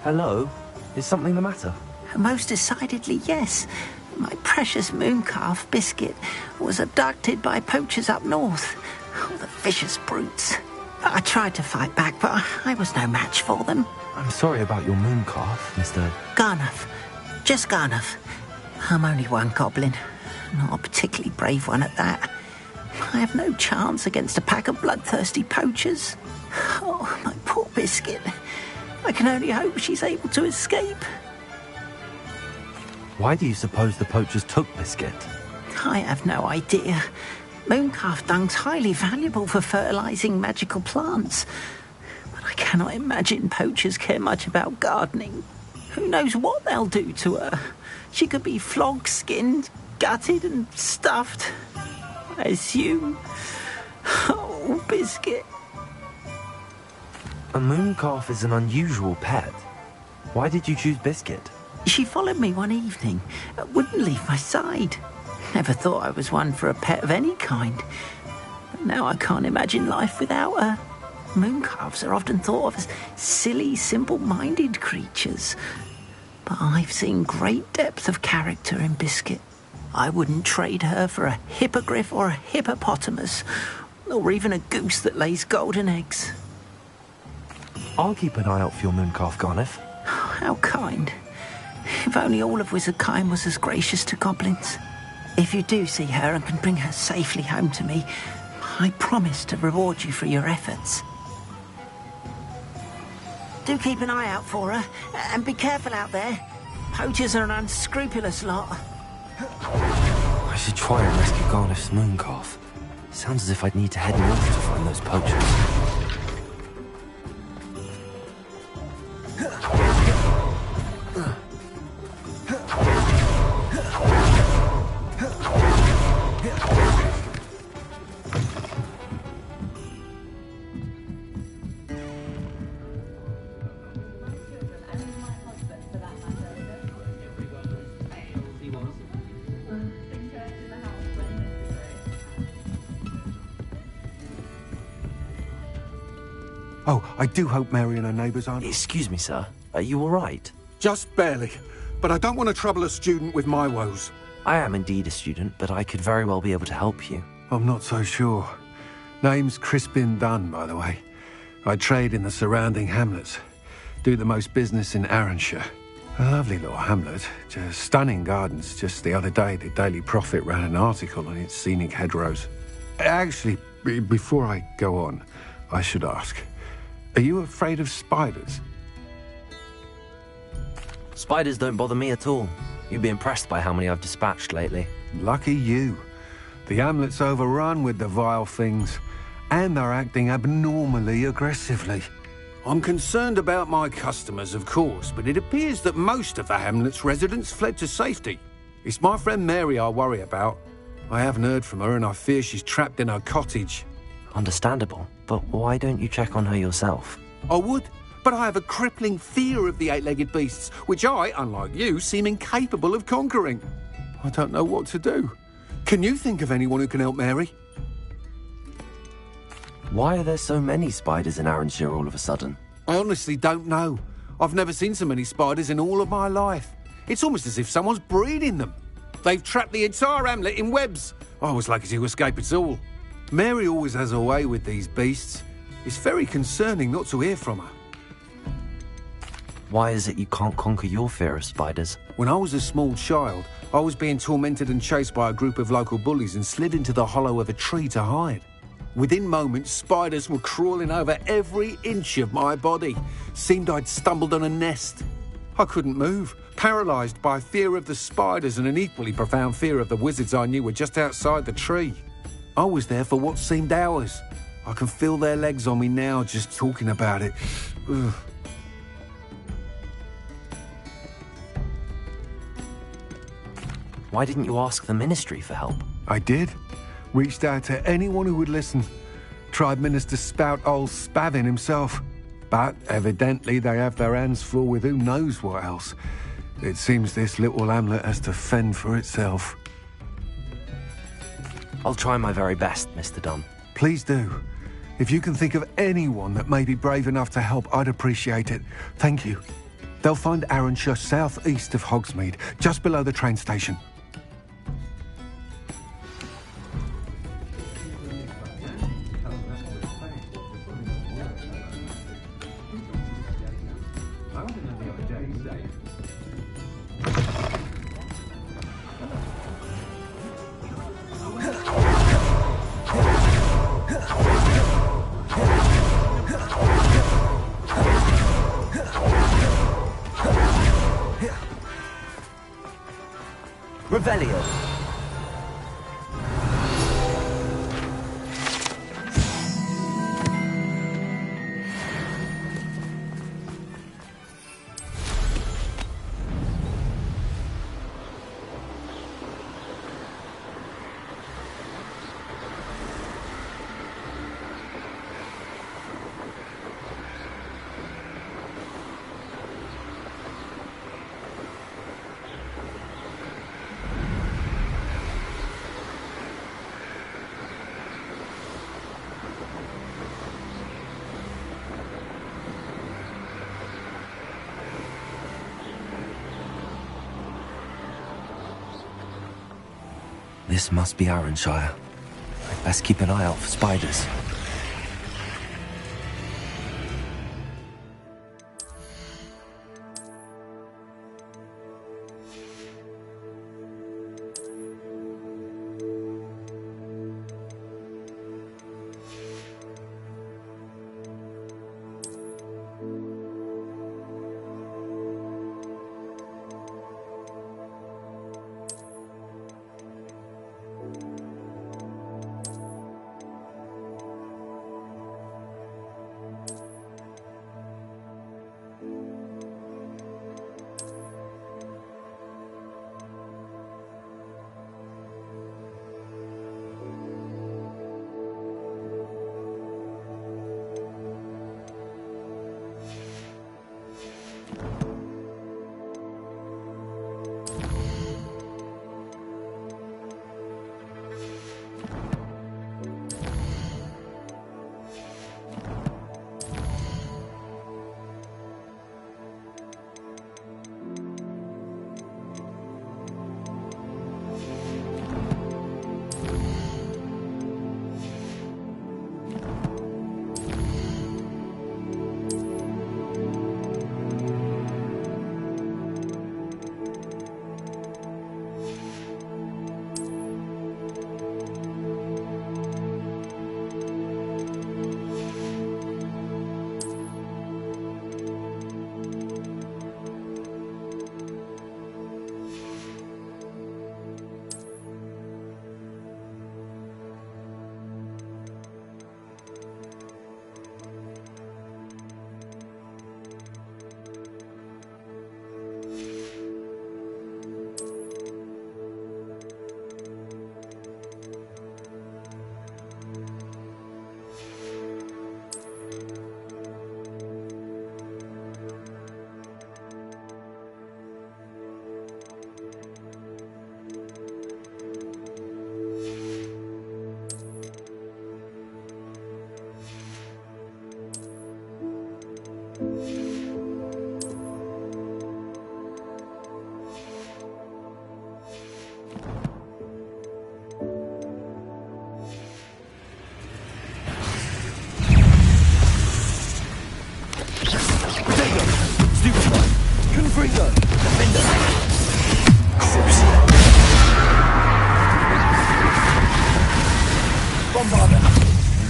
Hello? Is something the matter? Most decidedly, yes. My precious mooncalf Biscuit was abducted by poachers up north. Oh, the vicious brutes. I tried to fight back, but I was no match for them. I'm sorry about your mooncalf, Mr. Garnuff. Just Garnuff. I'm only one goblin. Not a particularly brave one at that. I have no chance against a pack of bloodthirsty poachers. Oh, my poor Biscuit. I can only hope she's able to escape. Why do you suppose the poachers took Biscuit? I have no idea. Mooncalf dung's highly valuable for fertilising magical plants. But I cannot imagine poachers care much about gardening. Who knows what they'll do to her? She could be flogged, skinned, gutted and stuffed. I assume. Oh, Biscuit. A mooncalf is an unusual pet. Why did you choose Biscuit? She followed me one evening, wouldn't leave my side. Never thought I was one for a pet of any kind. But now I can't imagine life without her. Mooncalves are often thought of as silly, simple-minded creatures. But I've seen great depth of character in Biscuit. I wouldn't trade her for a hippogriff or a hippopotamus, or even a goose that lays golden eggs. I'll keep an eye out for your mooncalf, Garnuff. How kind. If only all of Wizardkind was as gracious to goblins. If you do see her and can bring her safely home to me, I promise to reward you for your efforts. Do keep an eye out for her, and be careful out there. Poachers are an unscrupulous lot. I should try and rescue Garnuff's mooncalf. Sounds as if I'd need to head north to find those poachers. Oh, I do hope Mary and her neighbours aren't... Excuse me, sir. Are you all right? Just barely. But I don't want to trouble a student with my woes. I am indeed a student, but I could very well be able to help you. I'm not so sure. Name's Crispin Dunn, by the way. I trade in the surrounding hamlets. Do the most business in Arranshire. A lovely little hamlet. Just stunning gardens. Just the other day, the Daily Prophet ran an article on its scenic hedgerows. Actually, before I go on, I should ask... Are you afraid of spiders? Spiders don't bother me at all. You'd be impressed by how many I've dispatched lately. Lucky you. The hamlet's overrun with the vile things, and they're acting abnormally aggressively. I'm concerned about my customers, of course, but it appears that most of the hamlet's residents fled to safety. It's my friend Mary I worry about. I haven't heard from her, and I fear she's trapped in her cottage. Understandable, but why don't you check on her yourself? I would, but I have a crippling fear of the eight-legged beasts, which I, unlike you, seem incapable of conquering. I don't know what to do. Can you think of anyone who can help Mary? Why are there so many spiders in Arranshire all of a sudden? I honestly don't know. I've never seen so many spiders in all of my life. It's almost as if someone's breeding them. They've trapped the entire hamlet in webs. I was lucky to escape it all. Mary always has a way with these beasts. It's very concerning not to hear from her. Why is it you can't conquer your fear of spiders? When I was a small child, I was being tormented and chased by a group of local bullies and slid into the hollow of a tree to hide. Within moments, spiders were crawling over every inch of my body. Seemed I'd stumbled on a nest. I couldn't move, paralysed by fear of the spiders and an equally profound fear of the wizards I knew were just outside the tree. I was there for what seemed hours. I can feel their legs on me now just talking about it. Ugh. Why didn't you ask the ministry for help? I did. Reached out to anyone who would listen. Tried Minister Spout old Spavin himself. But evidently they have their hands full with who knows what else. It seems this little hamlet has to fend for itself. I'll try my very best, Mr. Dunn. Please do. If you can think of anyone that may be brave enough to help, I'd appreciate it. Thank you. They'll find Arranshire south-east of Hogsmeade, just below the train station. Revelio. This must be Arranshire. I'd best keep an eye out for spiders.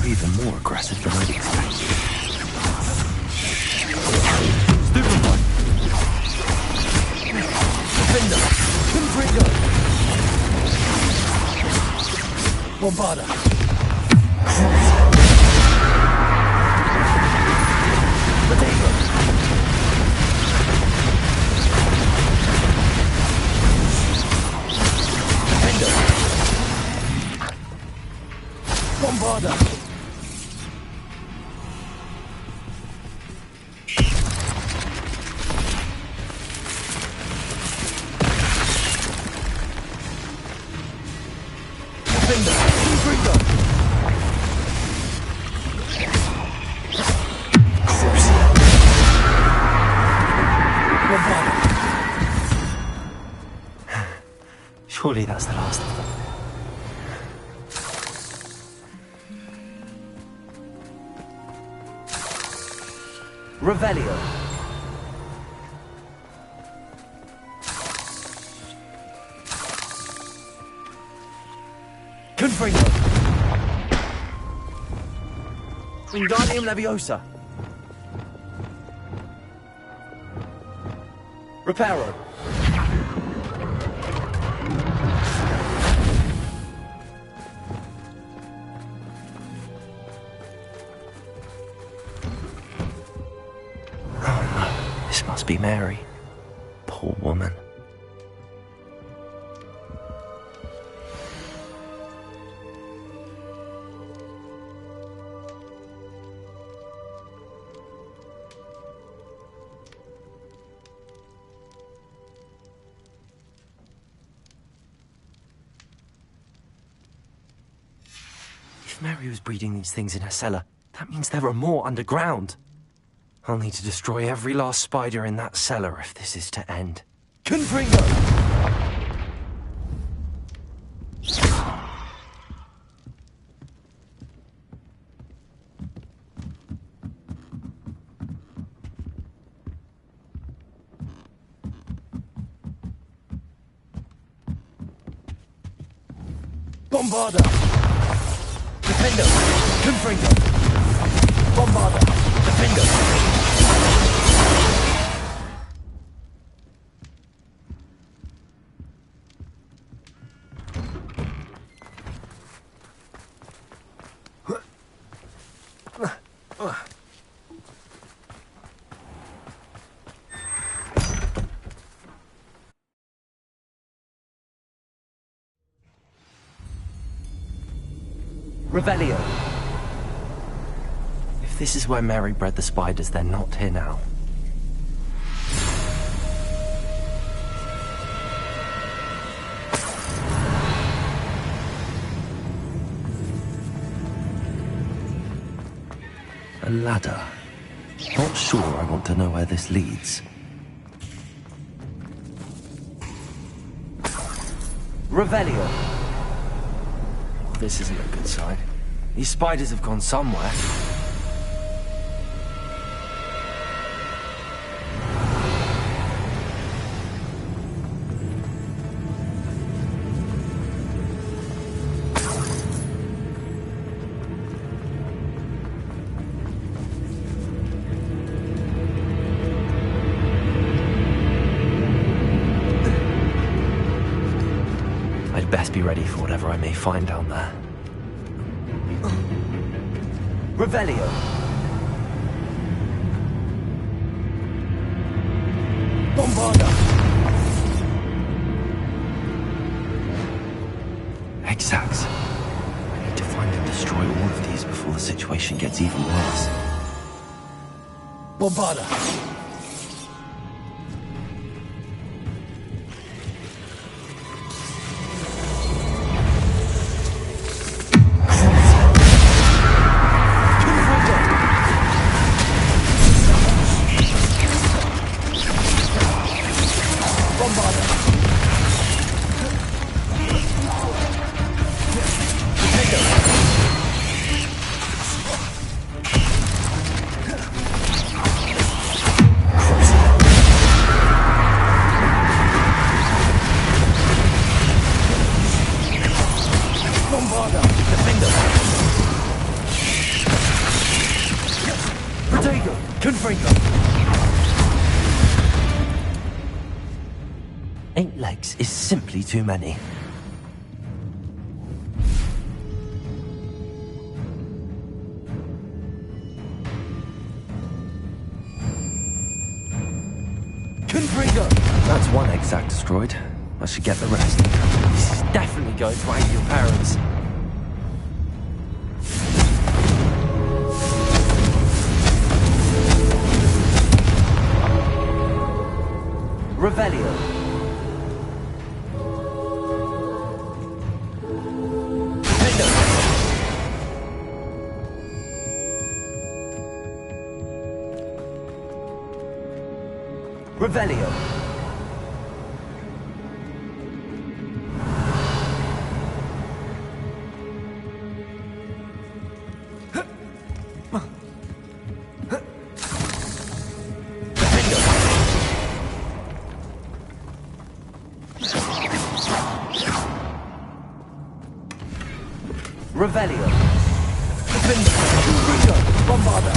Even more aggressive than I'd expected. Stupid one! Defender! Confringo! Bombarda! Potato! Defender! Bombarda! Surely that's the last of them. Revelio. Confringo. Wingardium Leviosa. Reparo. This must be Mary. Poor woman. If Mary was breeding these things in her cellar, that means there are more underground. I'll need to destroy every last spider in that cellar if this is to end. Confringo. Bombarda. Defendo. Confringo. Bombarda. Defendo. Revelio. If this is where Mary bred the spiders, they're not here now. A ladder. Not sure I want to know where this leads. Revelio. This isn't a good sign. These spiders have gone somewhere. I'd best be ready for whatever I may find down there. Revelio. Bombarda. Exacts. I need to find and destroy all of these before the situation gets even worse. Bombarda. Eight legs is simply too many. Confringo! That's one exact destroyed. I should get the rest. This is definitely going to anger your parents. Revelio. Revelio. Revelio. Confringo. Bombarda.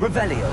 Revelio.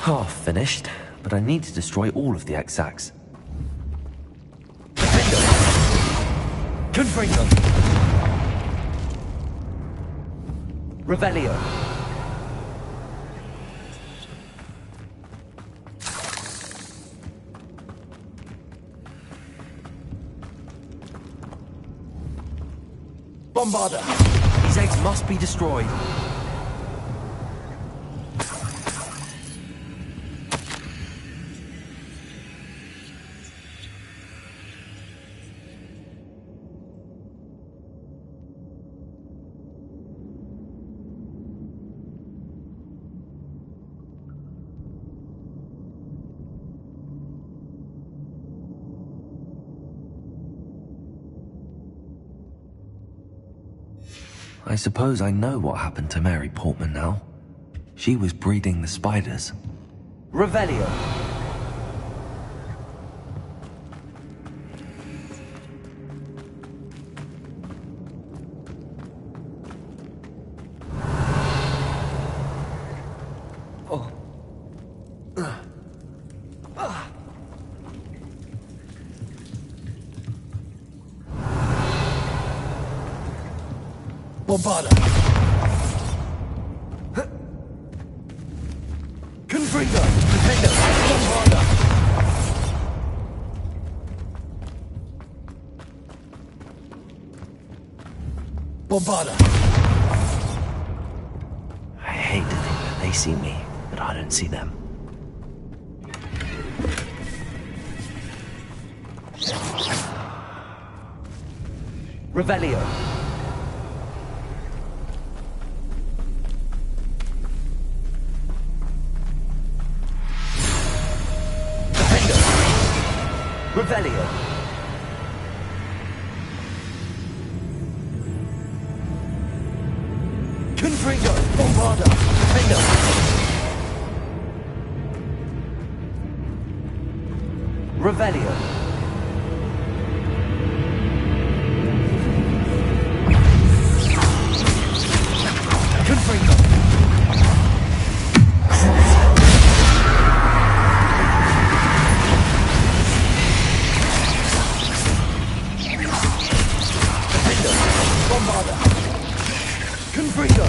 Half finished, but I need to destroy all of the exacts. Confringo. Revelio. Bombarda. These eggs must be destroyed. I suppose I know what happened to Mary Portman now. She was breeding the spiders. Revelio. Bombarda. Confringo. Defender. Bombarda. Bombarda. I hate to think that they see me, but I don't see them. Revelio. Revelio. Confringo. Bombarda. Defender. Revelio. Confringo. Bombarda. Confringo.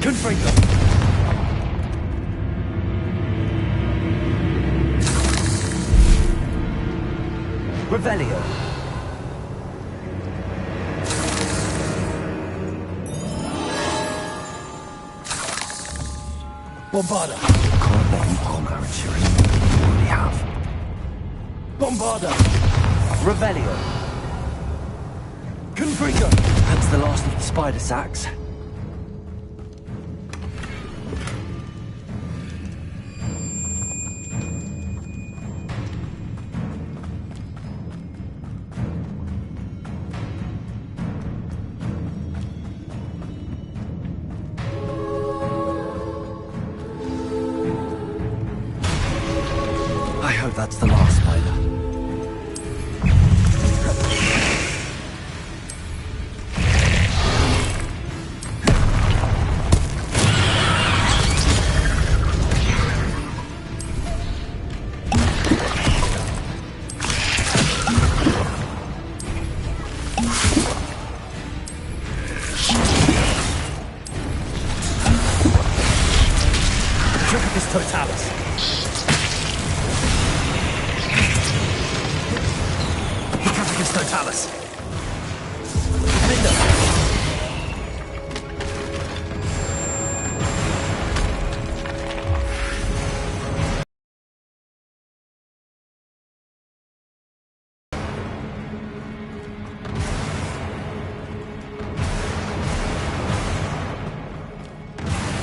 Confringo. Revelio. Bombarda. Can't let you harm our insurance. You already have. Bombarda. Revelio. Confringo. That's the last of the spider sacks. That's the last spider. Totalis. Hippocampus totalis. Window.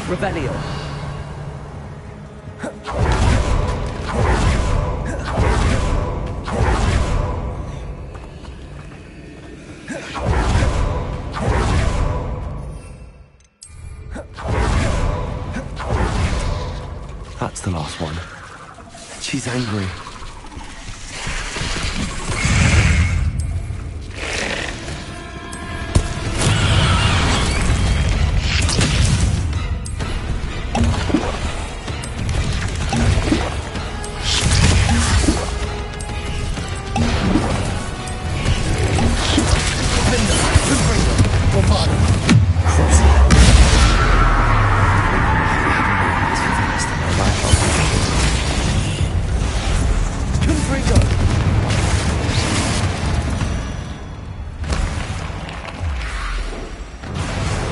Revelio. That's the last one. She's angry.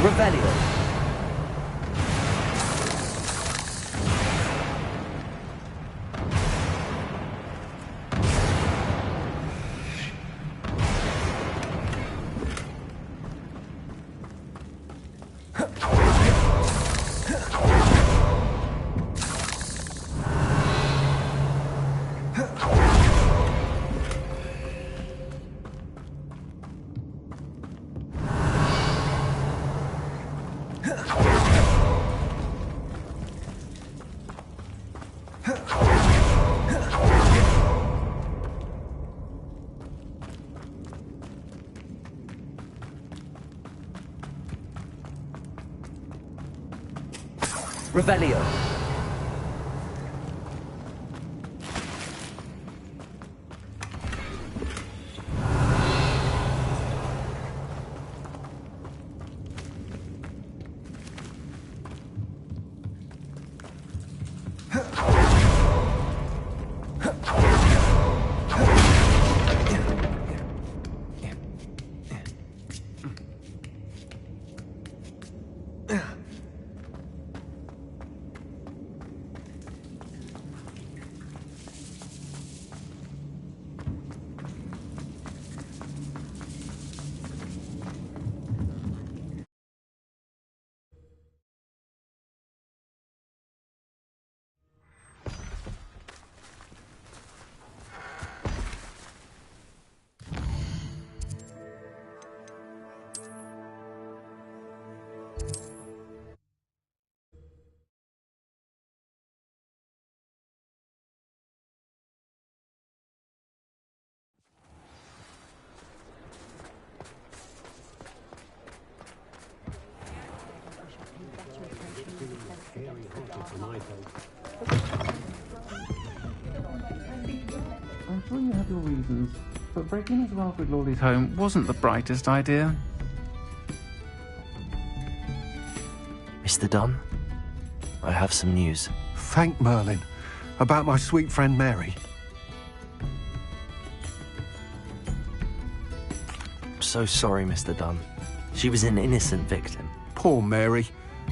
Revelio. Revelio. I'm sure you have your reasons, but breaking into Alfred Lawley's home wasn't the brightest idea. Mr. Dunn, I have some news. Thank Merlin. About my sweet friend Mary. I'm so sorry, Mr. Dunn. She was an innocent victim. Poor Mary.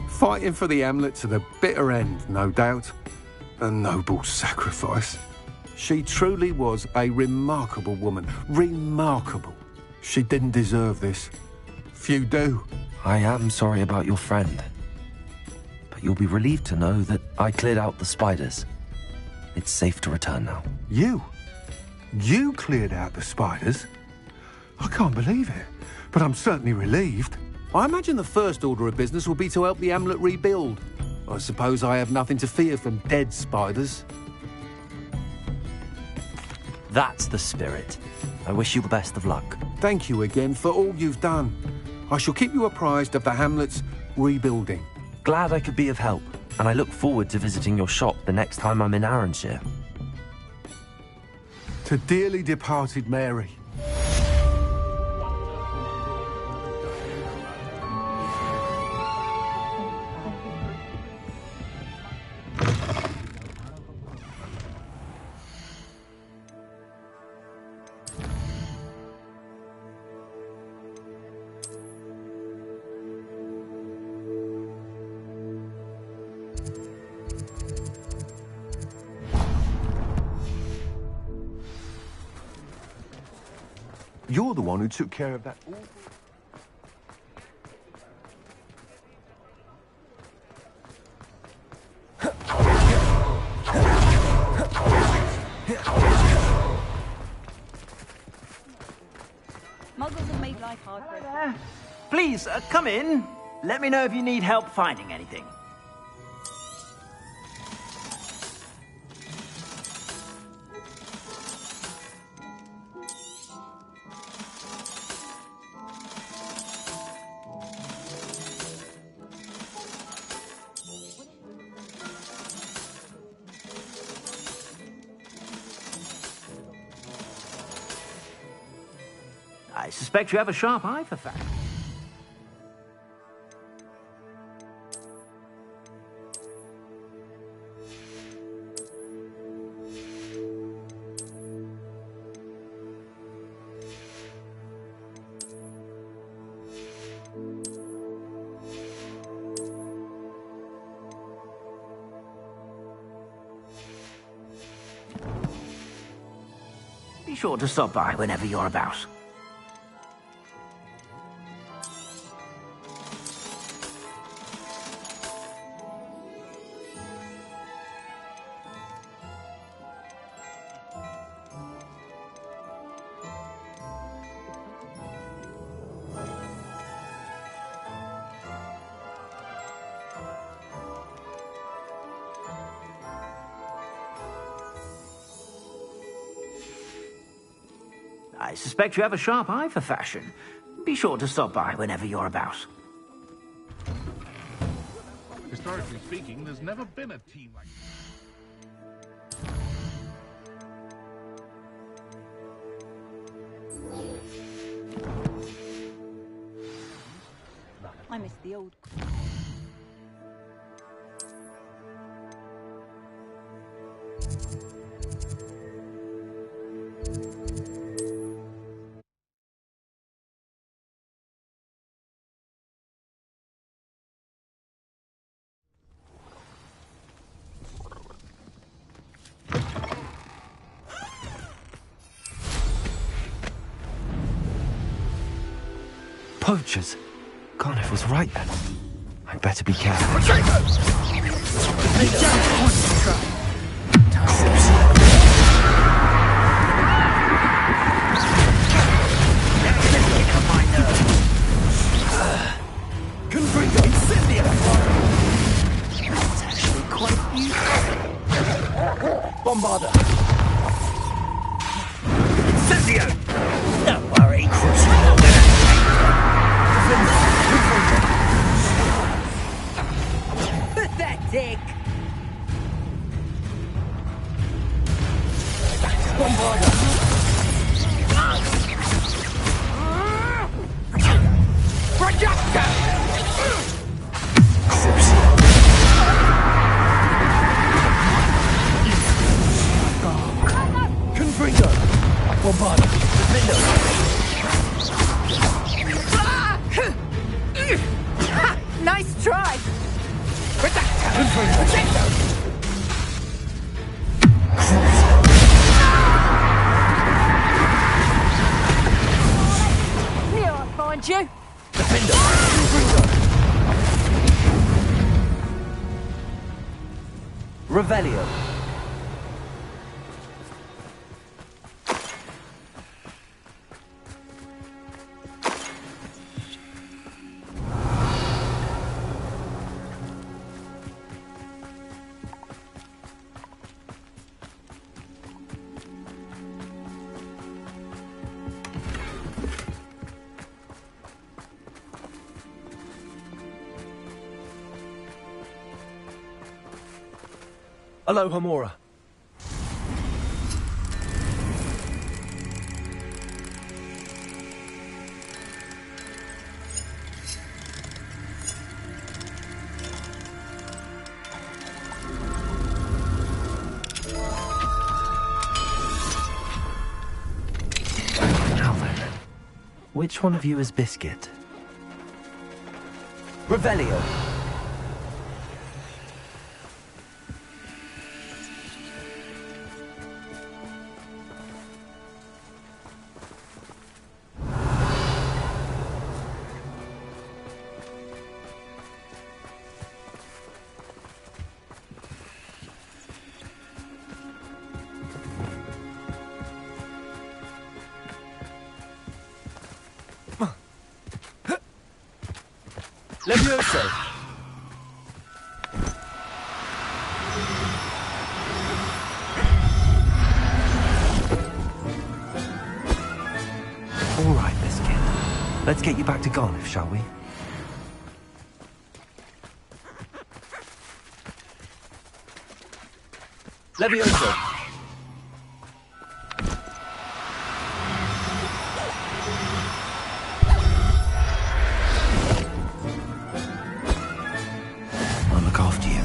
Fighting for the Hamlet to the bitter end, no doubt. A noble sacrifice. She truly was a remarkable woman. Remarkable. She didn't deserve this. Few do. I am sorry about your friend. But you'll be relieved to know that I cleared out the spiders. It's safe to return now. You? You cleared out the spiders? I can't believe it, but I'm certainly relieved. I imagine the first order of business will be to help the Hamlet rebuild. I suppose I have nothing to fear from dead spiders. That's the spirit. I wish you the best of luck. Thank you again for all you've done. I shall keep you apprised of the hamlet's rebuilding. Glad I could be of help, and I look forward to visiting your shop the next time I'm in Arranshire. To dearly departed Mary. You're the one who took care of that. Muggles have made life hard for us. Please, come in. Let me know if you need help finding anything. I suspect you have a sharp eye for facts. Be sure to stop by whenever you're about. I suspect you have a sharp eye for fashion. Be sure to stop by whenever you're about. Historically speaking, there's never been a team like I miss the old. Poachers? Carniff was right then. I'd better be careful. That's actually quite useful. Bombarder. Don't worry. Pathetic! Bombarder. Projector! Confringo. Bombarder. Defender. Nice try! Here I find you! Revelio. Aloha Mora. Now then, which one of you is Biscuit? Revelio. Levioso. All right, Biscuit. Let's get you back to Garniff, shall we? Levioso. I'll look after you.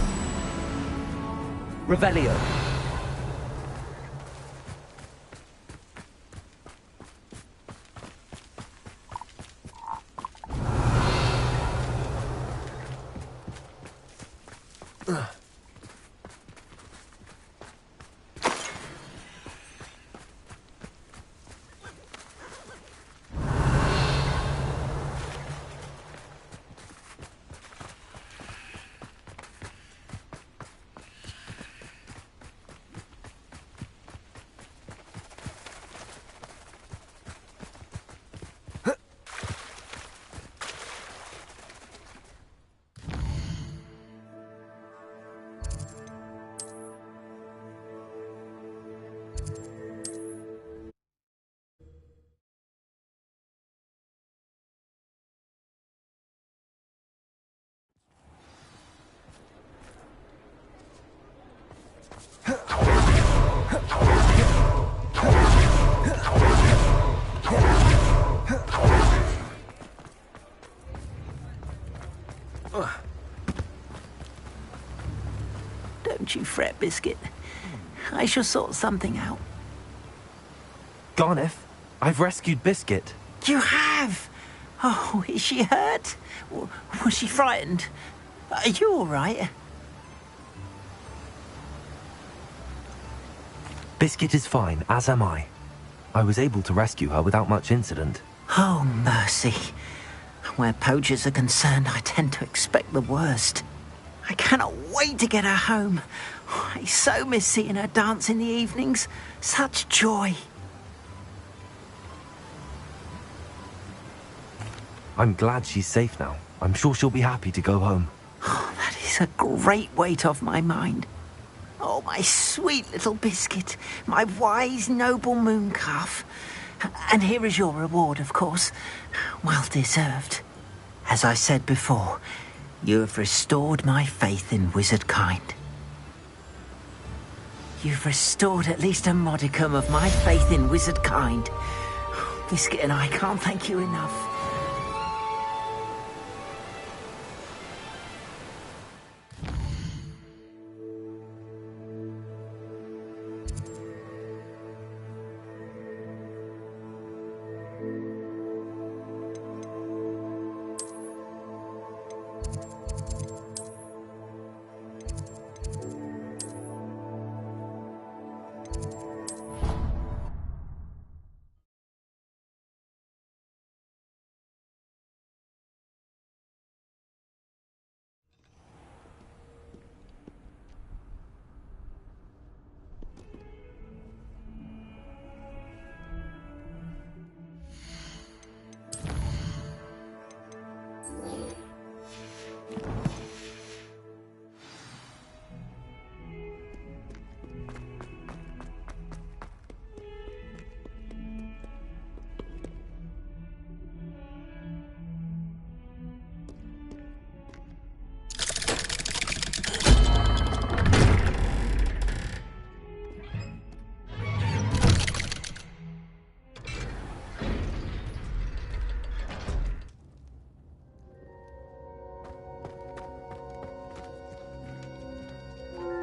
Revelio. Don't you fret, Biscuit. I shall sort something out. Garniff, I've rescued Biscuit. You have? Oh, is she hurt? Was she frightened? Are you all right? Biscuit is fine, as am I. I was able to rescue her without much incident. Oh, mercy. Where poachers are concerned, I tend to expect the worst. I cannot wait to get her home. I so miss seeing her dance in the evenings. Such joy. I'm glad she's safe now. I'm sure she'll be happy to go home. Oh, that is a great weight off my mind. Oh, my sweet little Biscuit, my wise, noble moon calf. And here is your reward, of course. Well deserved. As I said before, you have restored my faith in wizard kind. You've restored at least a modicum of my faith in wizard kind. Biscuit and I can't thank you enough.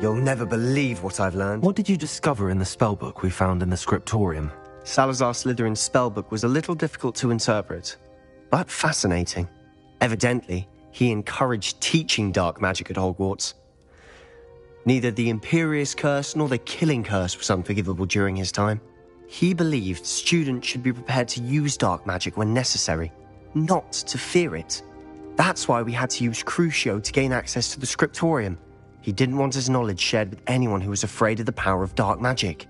You'll never believe what I've learned. What did you discover in the spellbook we found in the scriptorium? Salazar Slytherin's spellbook was a little difficult to interpret, but fascinating. Evidently, he encouraged teaching dark magic at Hogwarts. Neither the Imperious Curse nor the Killing Curse was unforgivable during his time. He believed students should be prepared to use dark magic when necessary, not to fear it. That's why we had to use Crucio to gain access to the scriptorium. He didn't want his knowledge shared with anyone who was afraid of the power of dark magic.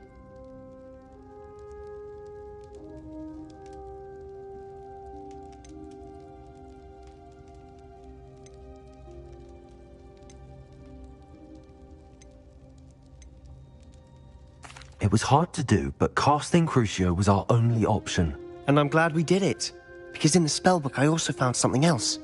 It was hard to do, but casting Crucio was our only option. And I'm glad we did it, because in the spellbook I also found something else.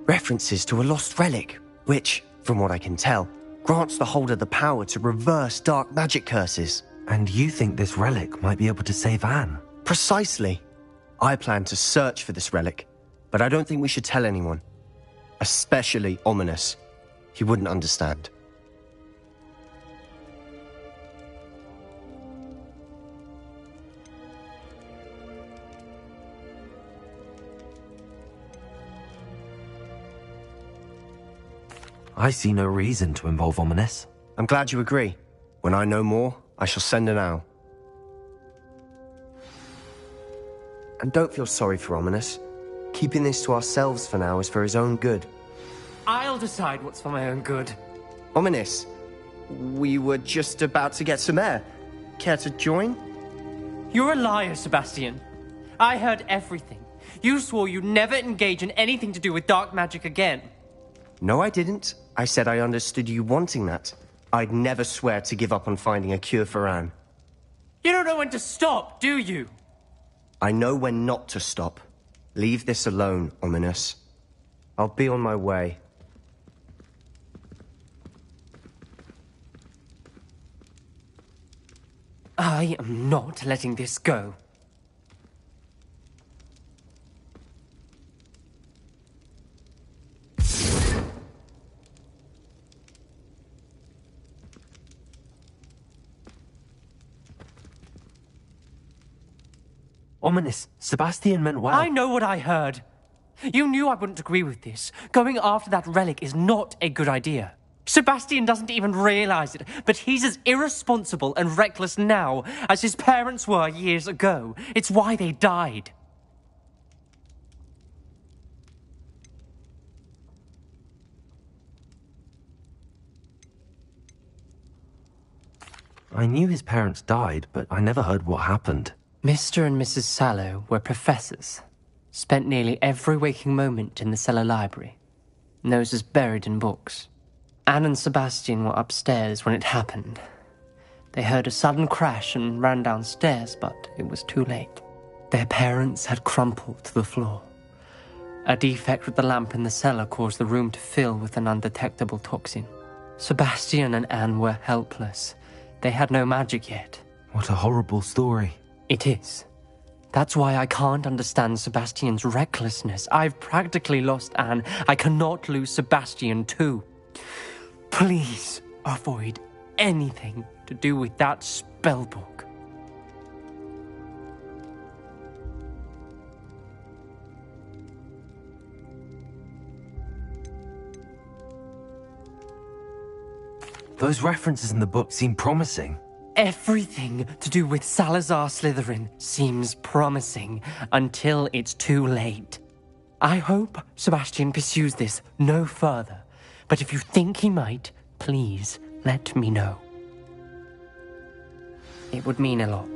References to a lost relic, which, from what I can tell, grants the holder the power to reverse dark magic curses. And you think this relic might be able to save Anne? Precisely. I plan to search for this relic, but I don't think we should tell anyone. Especially Ominous. He wouldn't understand. I see no reason to involve Ominous. I'm glad you agree. When I know more, I shall send an owl. And don't feel sorry for Ominous. Keeping this to ourselves for now is for his own good. I'll decide what's for my own good. Ominous, we were just about to get some air. Care to join? You're a liar, Sebastian. I heard everything. You swore you'd never engage in anything to do with dark magic again. No, I didn't. I said I understood you wanting that. I'd never swear to give up on finding a cure for Anne. You don't know when to stop, do you? I know when not to stop. Leave this alone, Ominous. I'll be on my way. I am not letting this go. Ominous, Sebastian meant well. I know what I heard. You knew I wouldn't agree with this. Going after that relic is not a good idea. Sebastian doesn't even realize it, but he's as irresponsible and reckless now as his parents were years ago. It's why they died. I knew his parents died, but I never heard what happened. Mr. and Mrs. Sallow were professors. Spent nearly every waking moment in the cellar library. Noses buried in books. Anne and Sebastian were upstairs when it happened. They heard a sudden crash and ran downstairs, but it was too late. Their parents had crumpled to the floor. A defect with the lamp in the cellar caused the room to fill with an undetectable toxin. Sebastian and Anne were helpless. They had no magic yet. What a horrible story. It is. That's why I can't understand Sebastian's recklessness. I've practically lost Anne. I cannot lose Sebastian too. Please avoid anything to do with that spellbook. Those references in the book seem promising. Everything to do with Salazar Slytherin seems promising until it's too late. I hope Sebastian pursues this no further, but if you think he might, please let me know. It would mean a lot.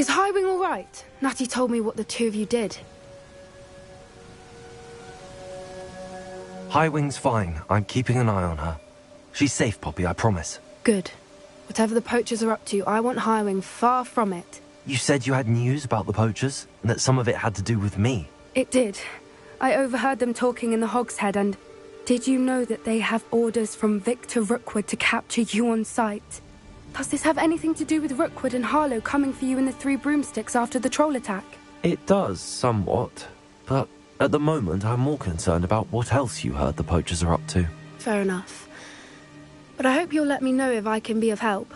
Is Highwing all right? Natty told me what the two of you did. Highwing's fine. I'm keeping an eye on her. She's safe, Poppy, I promise. Good. Whatever the poachers are up to, I want Highwing far from it. You said you had news about the poachers, and that some of it had to do with me. It did. I overheard them talking in the Hogshead, and did you know that they have orders from Victor Rookwood to capture you on sight? Does this have anything to do with Rookwood and Harlow coming for you in the Three Broomsticks after the troll attack? It does, somewhat. But at the moment, I'm more concerned about what else you heard the poachers are up to. Fair enough. But I hope you'll let me know if I can be of help,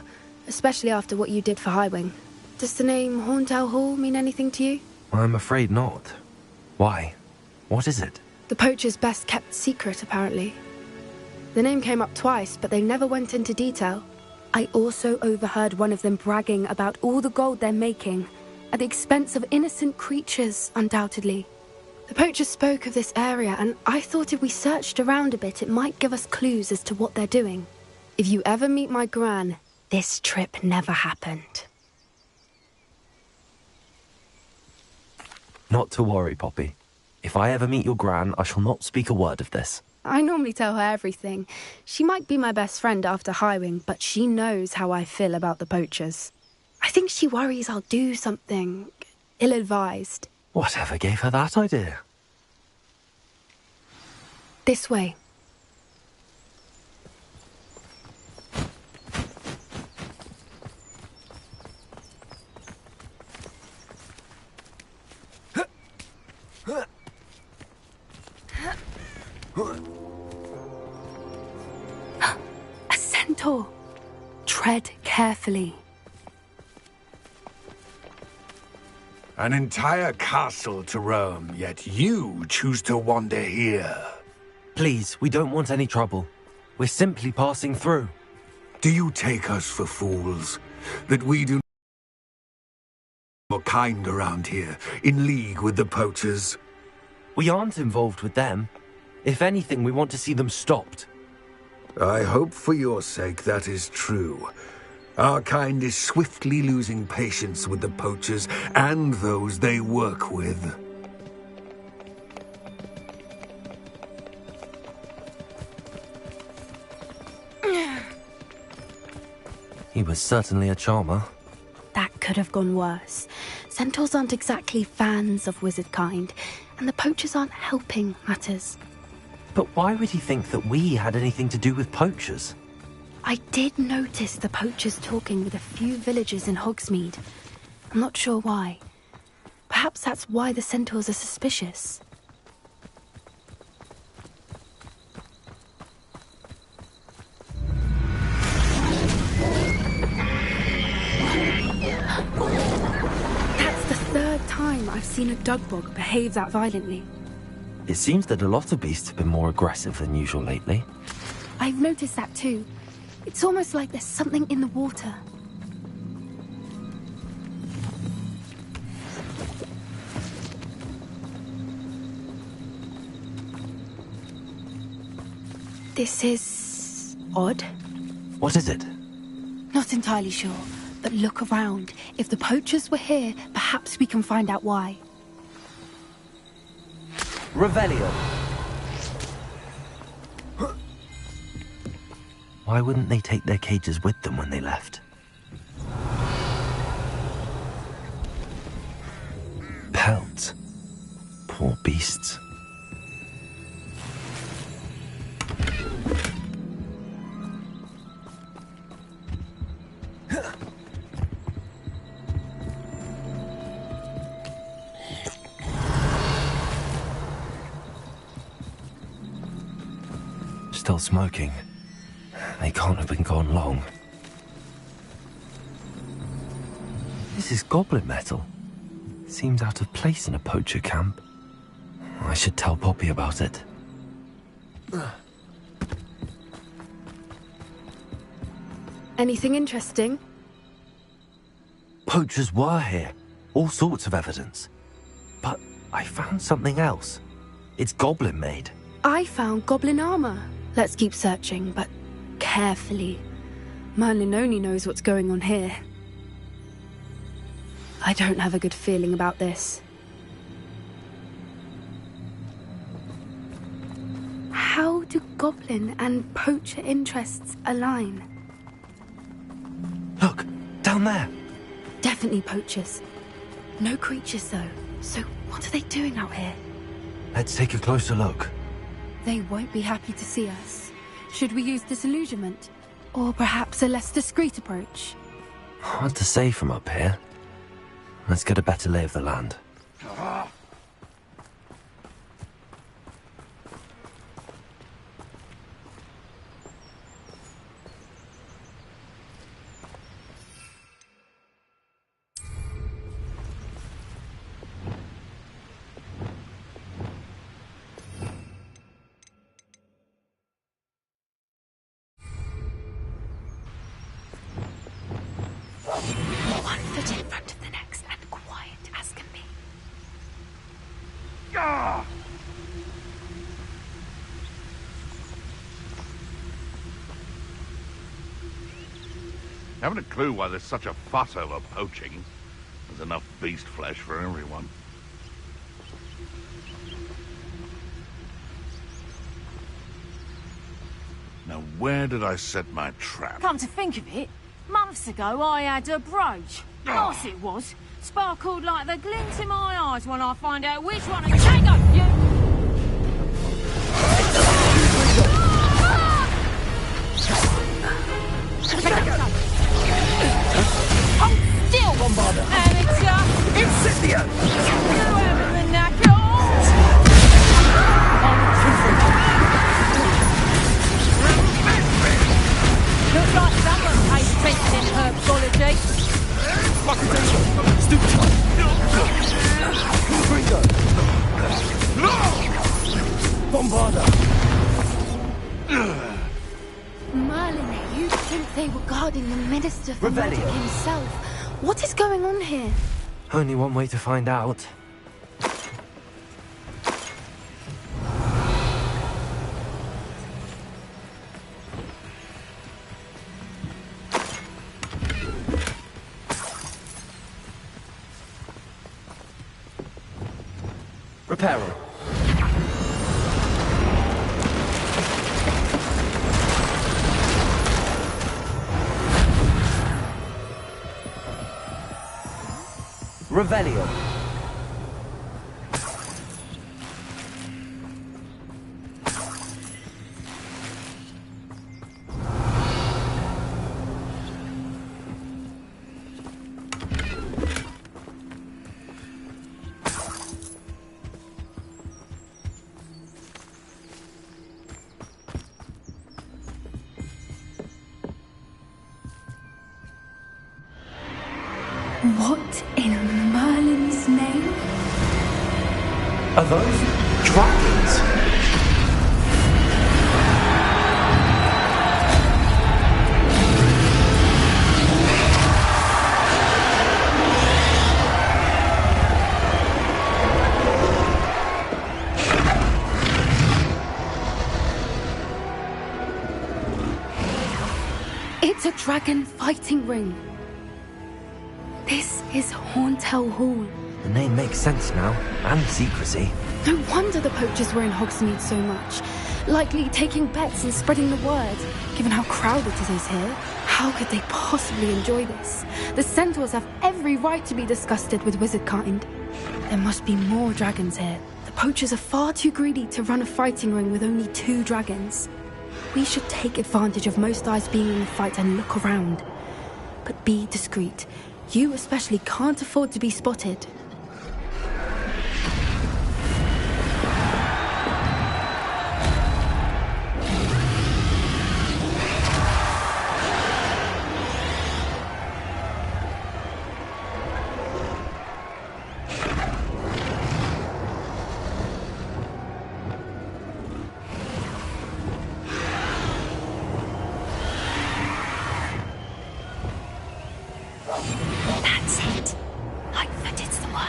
especially after what you did for Highwing. Does the name Horndale Hall mean anything to you? I'm afraid not. Why? What is it? The poachers' best kept secret, apparently. The name came up twice, but they never went into detail. I also overheard one of them bragging about all the gold they're making, at the expense of innocent creatures, undoubtedly. The poachers spoke of this area, and I thought if we searched around a bit, it might give us clues as to what they're doing. If you ever meet my Gran, this trip never happened. Not to worry, Poppy. If I ever meet your Gran, I shall not speak a word of this. I normally tell her everything. She might be my best friend after Highwing, but she knows how I feel about the poachers. I think she worries I'll do something ill-advised. Whatever gave her that idea? This way. A centaur. Tread carefully. An entire castle to roam, yet you choose to wander here. Please, we don't want any trouble. We're simply passing through. Do you take us for fools? That we do not kind around here, in league with the poachers? We aren't involved with them. If anything, we want to see them stopped. I hope for your sake that is true. Our kind is swiftly losing patience with the poachers and those they work with. He was certainly a charmer. That could have gone worse. Centaurs aren't exactly fans of wizard kind, and the poachers aren't helping matters. But why would he think that we had anything to do with poachers? I did notice the poachers talking with a few villagers in Hogsmeade. I'm not sure why. Perhaps that's why the centaurs are suspicious. That's the third time I've seen a dugbog behave that violently. It seems that a lot of beasts have been more aggressive than usual lately. I've noticed that too. It's almost like there's something in the water. This is odd. What is it? Not entirely sure, but look around. If the poachers were here, perhaps we can find out why. Revelio. Why wouldn't they take their cages with them when they left? Pelt. Poor beasts. Still smoking. They can't have been gone long. This is goblin metal. Seems out of place in a poacher camp. I should tell Poppy about it. Anything interesting? Poachers were here. All sorts of evidence. But I found something else. It's goblin made. I found goblin armor. Let's keep searching, but carefully. Merlin only knows what's going on here. I don't have a good feeling about this. How do goblin and poacher interests align? Look, down there. Definitely poachers. No creatures, though. So what are they doing out here? Let's take a closer look. They won't be happy to see us. Should we use disillusionment? Or perhaps a less discreet approach? Hard to say from up here. Let's get a better lay of the land. One foot in front of the next and quiet as can be. Haven't a clue why there's such a fuss over poaching. There's enough beast flesh for everyone. Now, where did I set my trap? Come to think of it, months ago I had a brooch. Nice it was. Sparkled like the glint in my eyes when I find out which one of Tango you... Hold still, Bombarder! Amateur! Incendio! You have the knack Looks like someone pays attention in herbology. Bombarder! Merlin, you'd think they were guarding the Minister for Magic Revelio. himself. What is going on here? Only one way to find out. Reparo. Revelio. What in Merlin's name? Are those dragons? It's a dragon fighting ring. This is Horntail Hall. The name makes sense now, and secrecy. No wonder the poachers were in Hogsmeade so much. Likely taking bets and spreading the word, given how crowded it is here. How could they possibly enjoy this? The centaurs have every right to be disgusted with wizard kind. There must be more dragons here. The poachers are far too greedy to run a fighting ring with only 2 dragons. We should take advantage of most eyes being in the fight and look around. But be discreet. You especially can't afford to be spotted. That's it. Lightfoot, it's the word.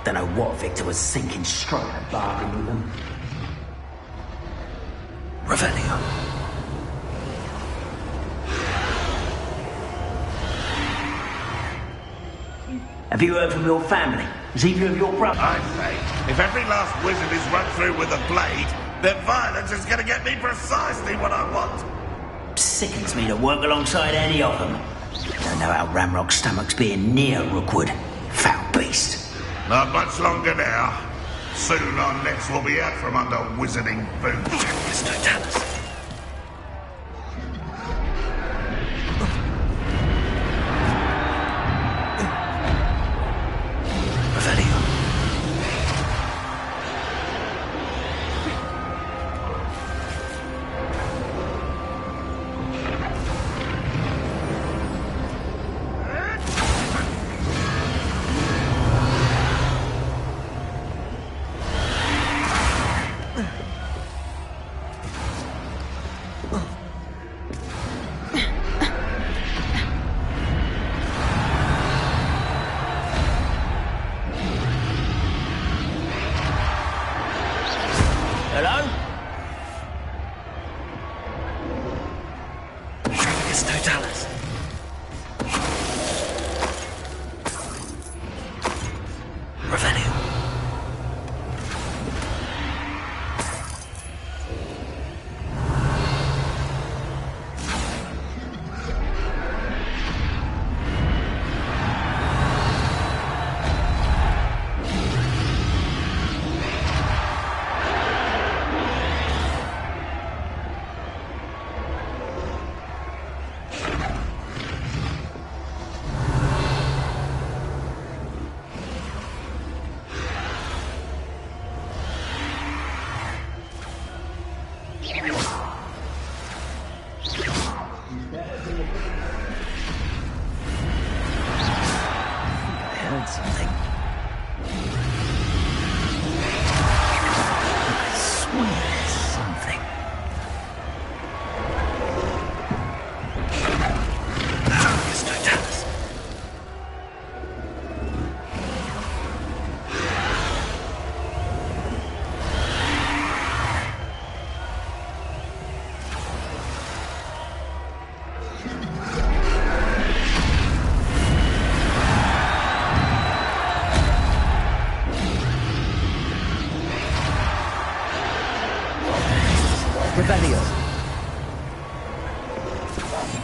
Don't know what Victor was thinking, striking a bargain with them. Revelio. Have you heard from your family? Is either of your brothers? I say, if every last wizard is run through with a blade, then violence is gonna get me precisely what I want. Sickens me to work alongside any of them. Don't know how Ramrock's stomach's being near Rookwood. Foul beast. Not much longer now. Soon our necks will be out from under wizarding boots. Mr. Dallas.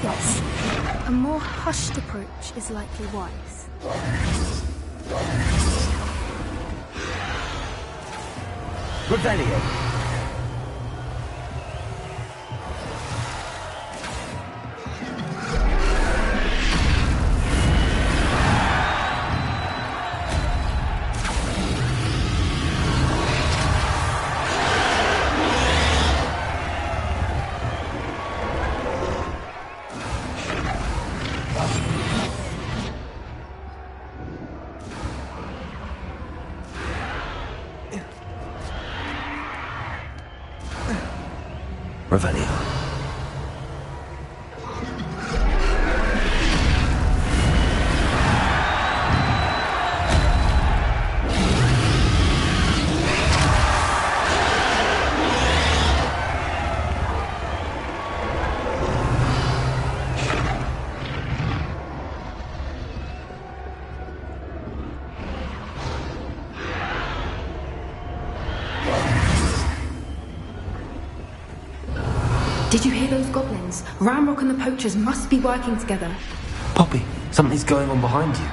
Yes. A more hushed approach is likely wise. Revelio. Revelio. Did you hear those goblins? Ramrock and the poachers must be working together. Poppy, something's going on behind you.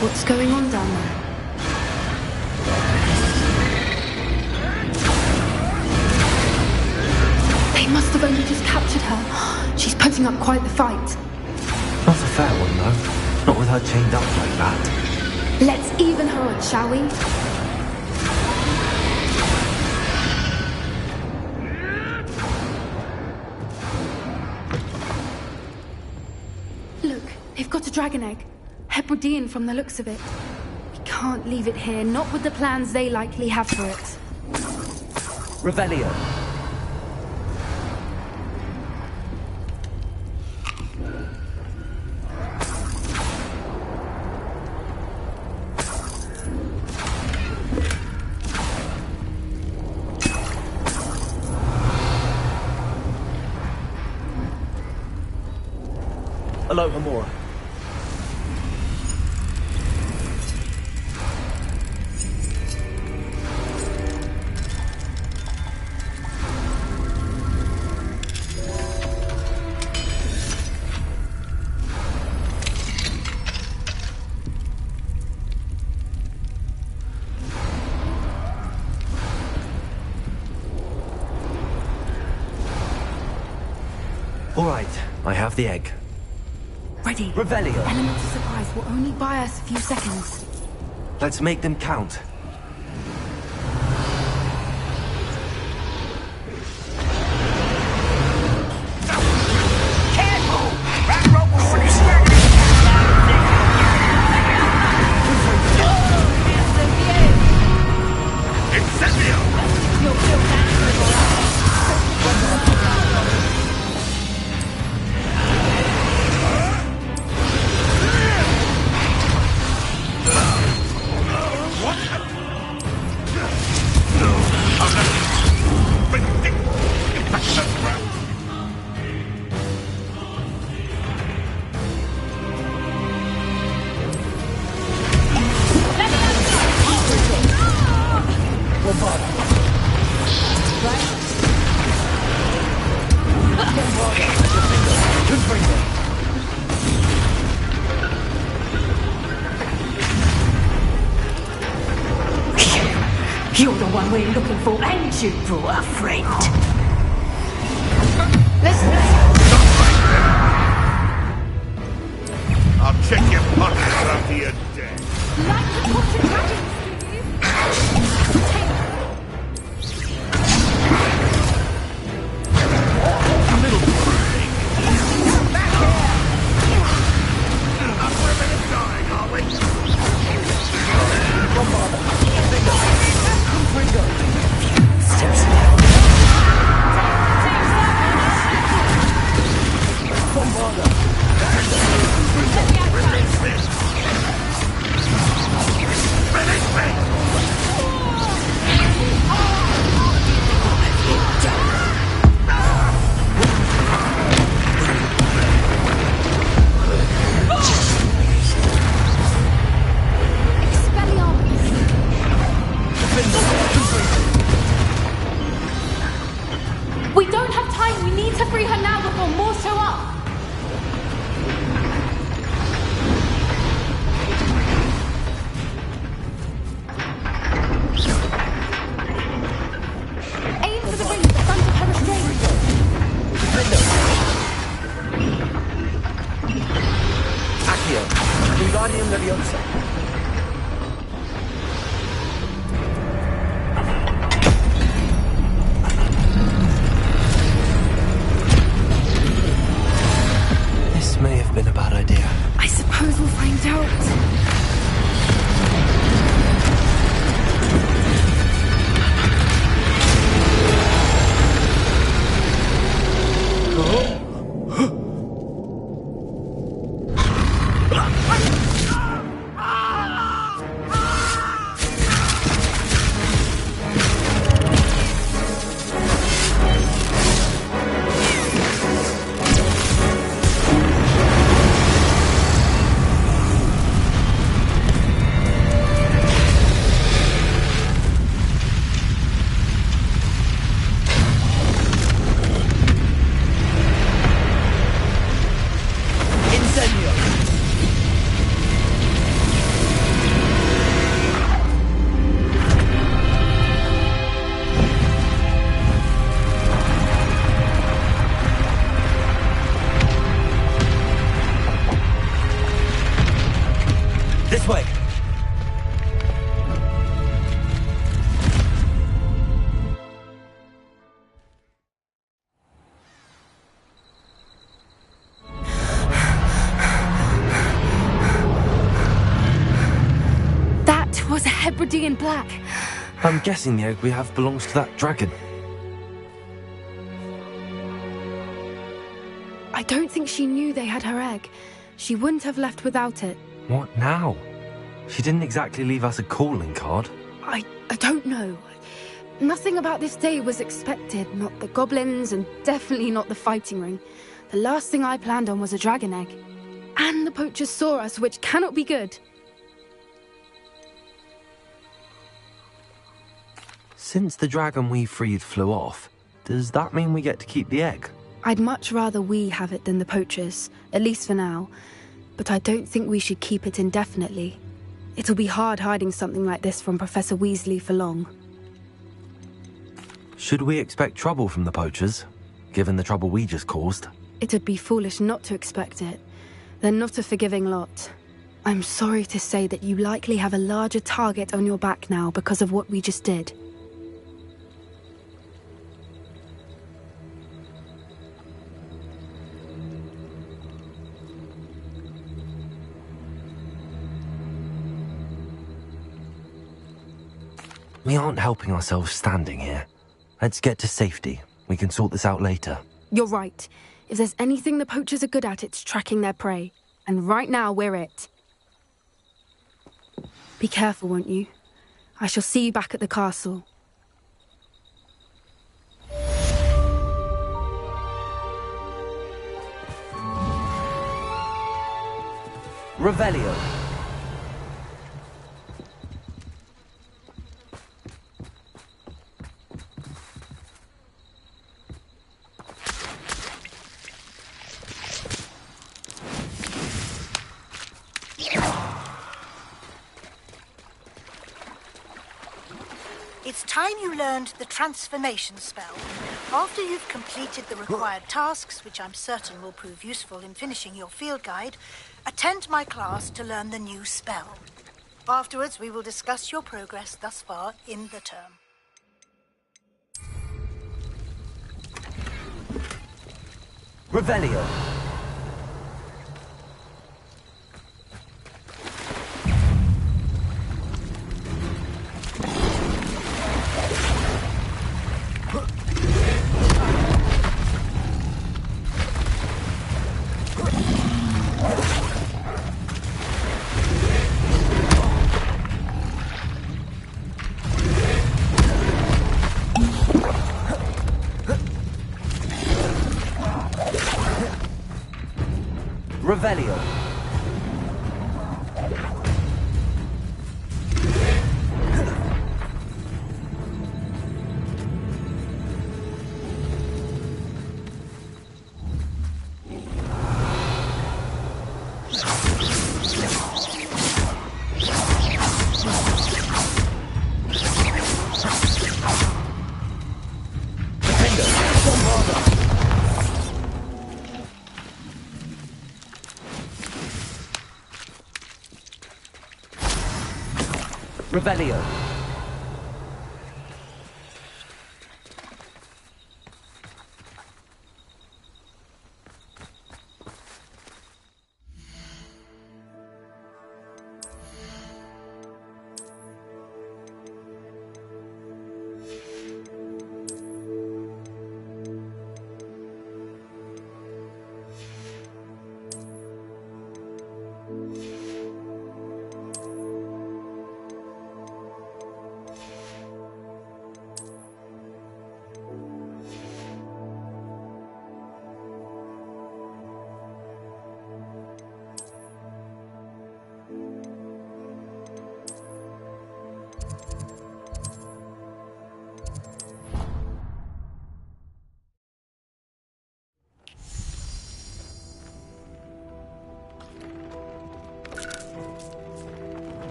What's going on down there? They must have only just captured her. She's putting up quite the fight. Not a fair one, though. Not with her chained up like that. Let's even her on, shall we? Look, they've got a dragon egg. Hebridean from the looks of it. We can't leave it here, not with the plans they likely have for it. Revelio. Alohomora. All right, I have the egg. Ready. Revelio. Element of surprise will only buy us a few seconds. Let's make them count. You're the one we're looking for, and you brought a friend. I'll check your pockets after you're dead. Like to put your dragons, do you? We don't have time. We need to free her now before more show up. Aim for the ring at the front of her restraint. Accio. Wingardium Leviosa. May have been a bad idea. I suppose we'll find out. This way. That was a Hebridean black. I'm guessing the egg we have belongs to that dragon. I don't think she knew they had her egg. She wouldn't have left without it. What now? She didn't exactly leave us a calling card. I don't know. Nothing about this day was expected. Not the goblins, and definitely not the fighting ring. The last thing I planned on was a dragon egg. And the poachers saw us, which cannot be good. Since the dragon we freed flew off, does that mean we get to keep the egg? I'd much rather we have it than the poachers, at least for now. But I don't think we should keep it indefinitely. It'll be hard hiding something like this from Professor Weasley for long. Should we expect trouble from the poachers, given the trouble we just caused? It'd be foolish not to expect it. They're not a forgiving lot. I'm sorry to say that you likely have a larger target on your back now because of what we just did. We aren't helping ourselves standing here. Let's get to safety. We can sort this out later. You're right. If there's anything the poachers are good at, it's tracking their prey. And right now, we're it. Be careful, won't you? I shall see you back at the castle. Revelio. It's time you learned the transformation spell. After you've completed the required tasks, which I'm certain will prove useful in finishing your field guide, attend my class to learn the new spell. Afterwards, we will discuss your progress thus far in the term. Revelio. Revelio. Revelio.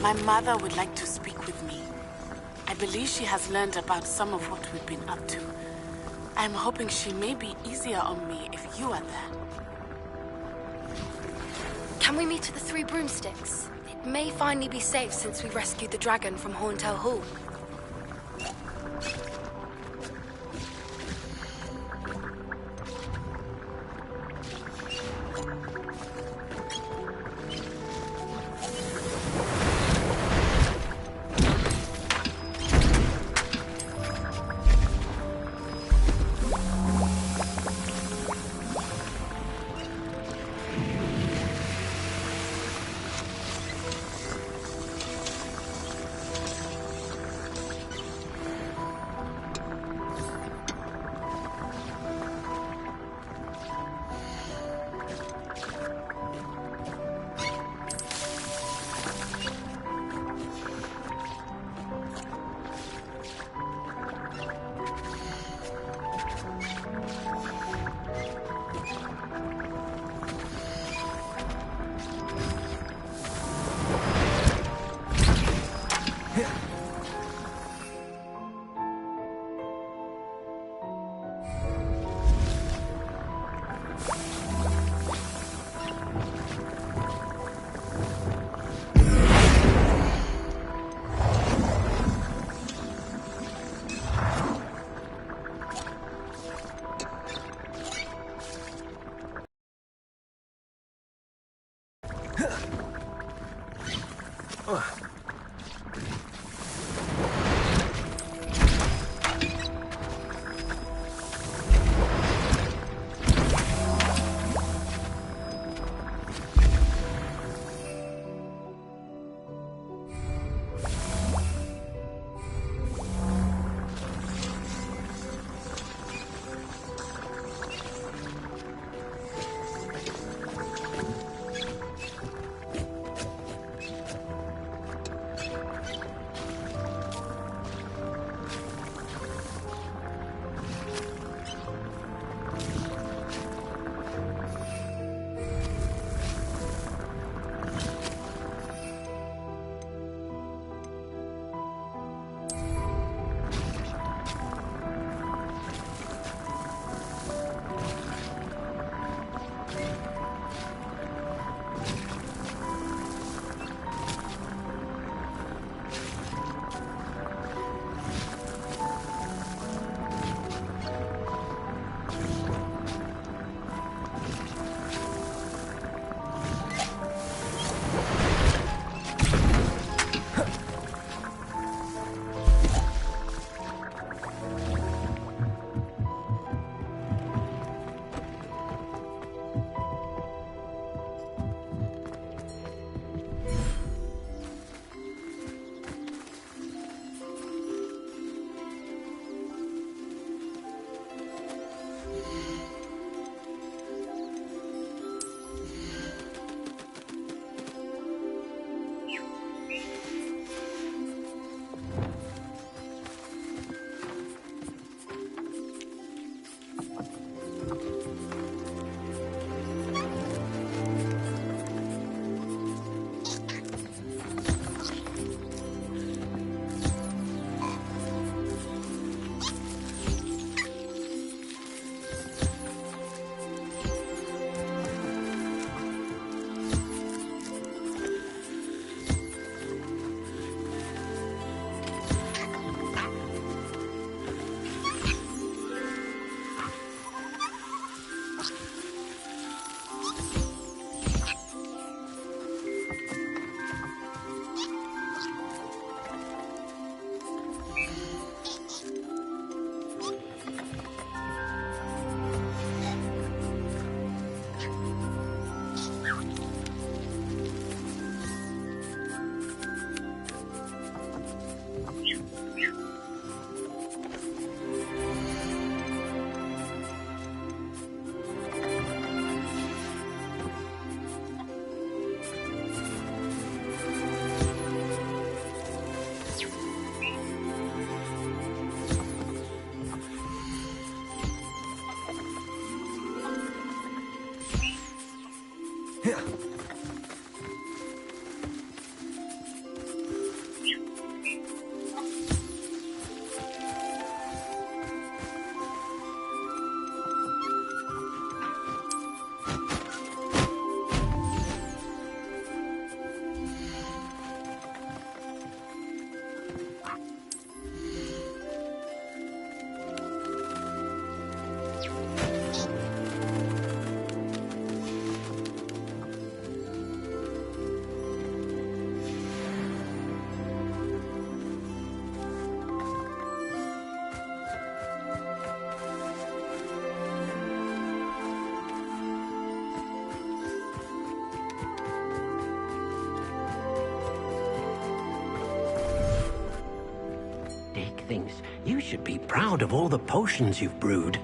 My mother would like to speak with me. I believe she has learned about some of what we've been up to. I'm hoping she may be easier on me if you are there. Can we meet at the Three Broomsticks? It may finally be safe since we rescued the dragon from Horntail Hall. thinks you should be proud of all the potions you've brewed.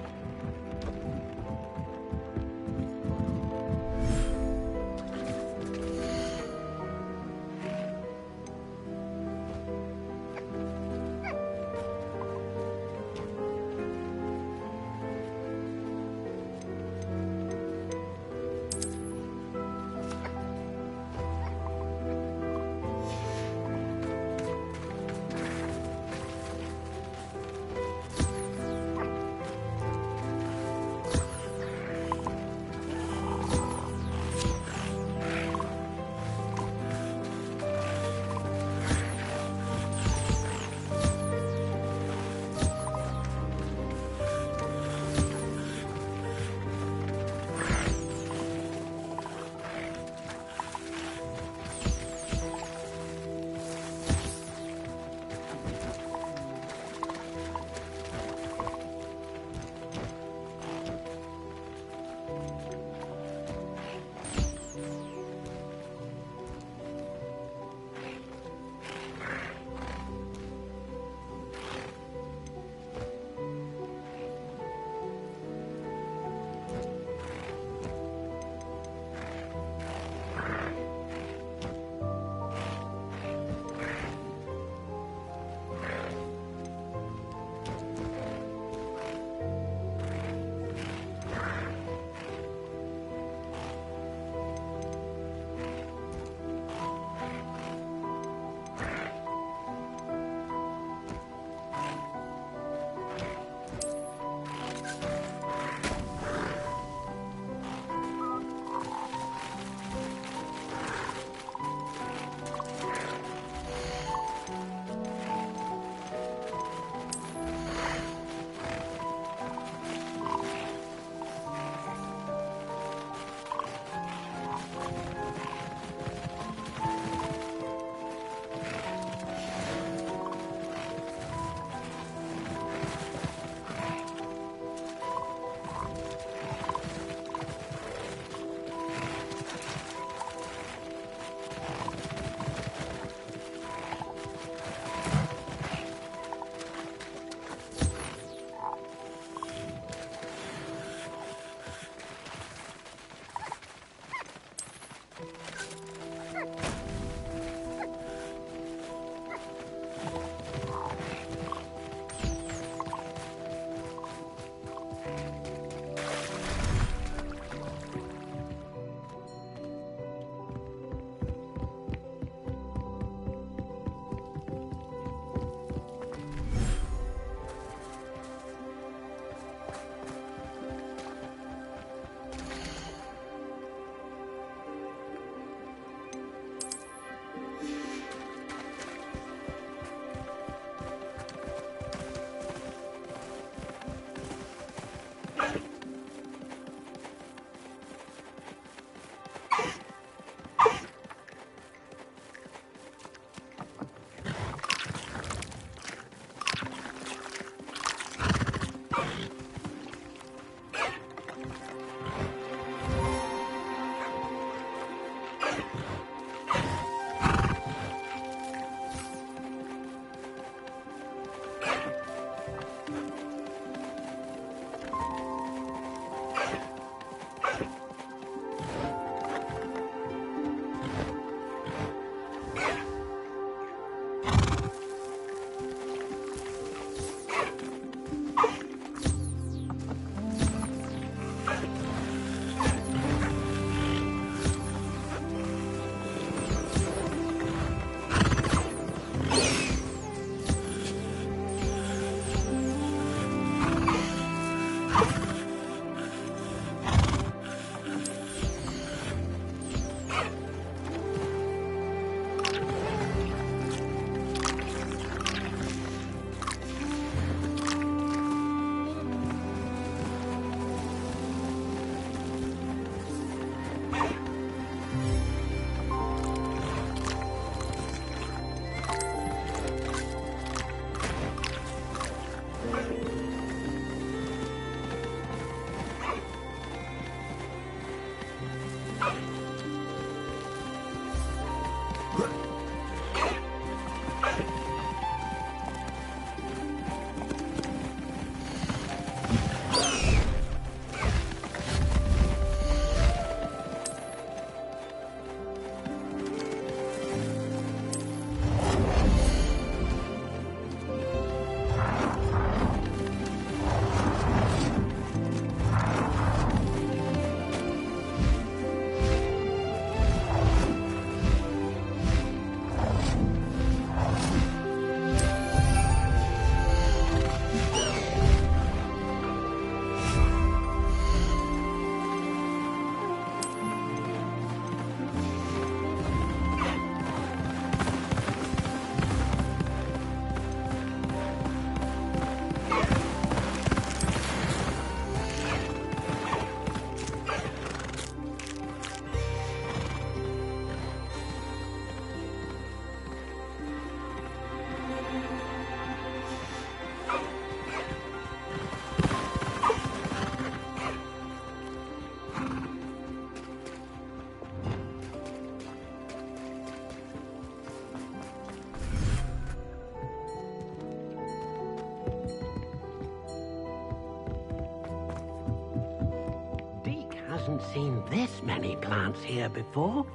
hasn't seen this many plants here before.